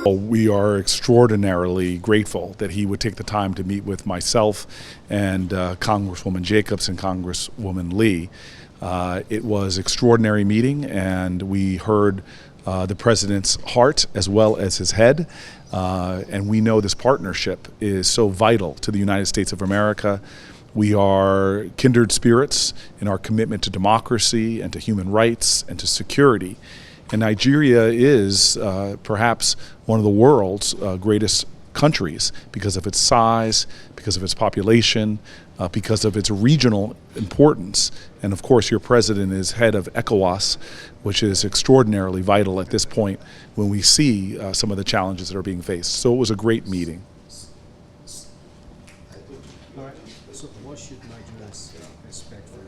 We are extraordinarily grateful that he would take the time to meet with myself and Congresswoman Jacobs and Congresswoman Lee. It was an extraordinary meeting, and we heard the president's heart as well as his head. And we know this partnership is so vital to the United States of America. We are kindred spirits in our commitment to democracy and to human rights and to security. And Nigeria is perhaps one of the world's greatest countries because of its size, because of its population, because of its regional importance. And of course, your president is head of ECOWAS, which is extraordinarily vital at this point when we see some of the challenges that are being faced. So it was a great meeting. All right. So what should Nigerians expect from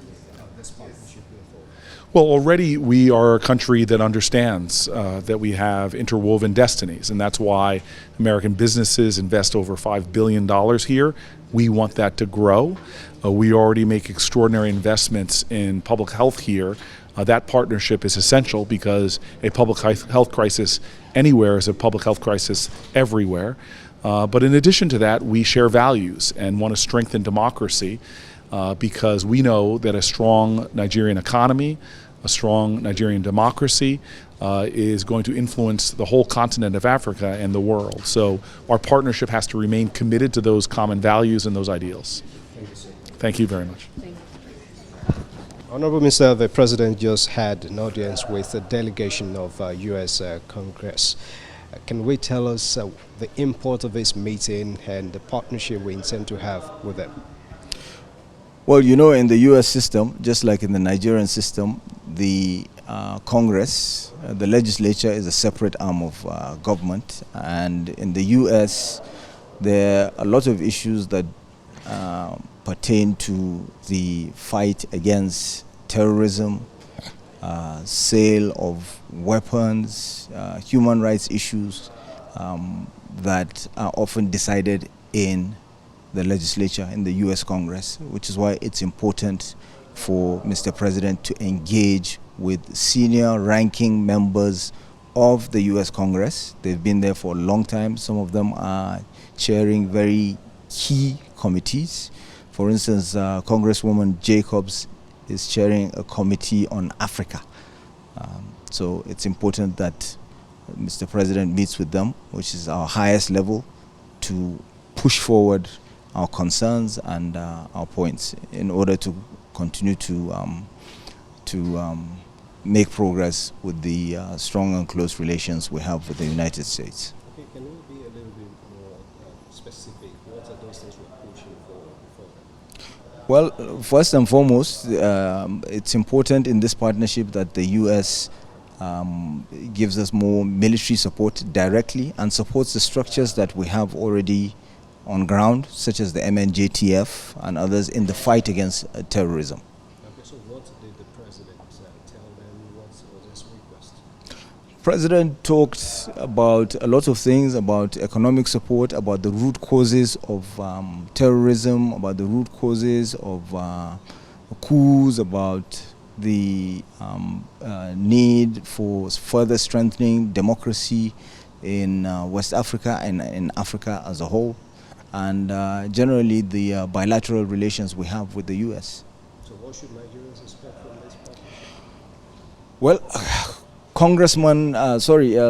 this partnership going forward? Well, already we are a country that understands that we have interwoven destinies, and that's why American businesses invest over $5 billion here. We want that to grow. We already make extraordinary investments in public health here. That partnership is essential because a public health crisis anywhere is a public health crisis everywhere. But in addition to that, we share values and want to strengthen democracy because we know that a strong Nigerian economy, a strong Nigerian democracy is going to influence the whole continent of Africa and the world. So our partnership has to remain committed to those common values and those ideals. Thank you, sir. Thank you very much. Honorable Mr. The President just had an audience with a delegation of U.S. Congress. Can we tell us the import of this meeting and the partnership we intend to have with them? Well, you know, in the U.S. system, just like in the Nigerian system, the Congress, the legislature is a separate arm of government. And in the U.S., there are a lot of issues that pertain to the fight against terrorism, sale of weapons, human rights issues that are often decided in the legislature, in the U.S. Congress, which is why it's important for Mr. President to engage with senior ranking members of the U.S. Congress. They've been there for a long time. Some of them are chairing very key committees. For instance, Congresswoman Jacobs is chairing a committee on Africa. So it's important that Mr. President meets with them, which is our highest level, to push forward our concerns and our points in order to continue to make progress with the strong and close relations we have with the United States. Okay, can we be a little bit more specific? What are those things we're pushing for? Well, first and foremost, it's important in this partnership that the U.S. Gives us more military support directly and supports the structures that we have already on ground, such as the MNJTF and others in the fight against terrorism. Okay, so what did the President tell them? What was his request? President talked about a lot of things, about economic support, about the root causes of terrorism, about the root causes of coups, about the need for further strengthening democracy in West Africa and in Africa as a whole, and generally the bilateral relations we have with the U.S. So what should Nigerians expect from this partnership? Well,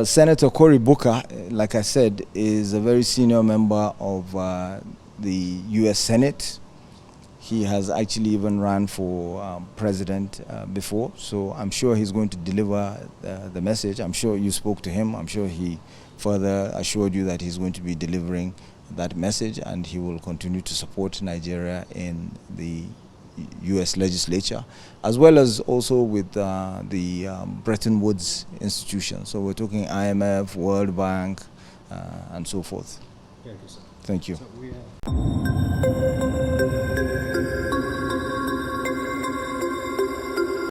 Senator Cory Booker, like I said, is a very senior member of the U.S. Senate. He has actually even run for president before, so I'm sure he's going to deliver the message. I'm sure you spoke to him. I'm sure he further assured you that he's going to be delivering that message, and he will continue to support Nigeria in the U.S. legislature, as well as also with the Bretton Woods institutions. So we're talking IMF, World Bank, and so forth. Thank you, sir. Thank you. So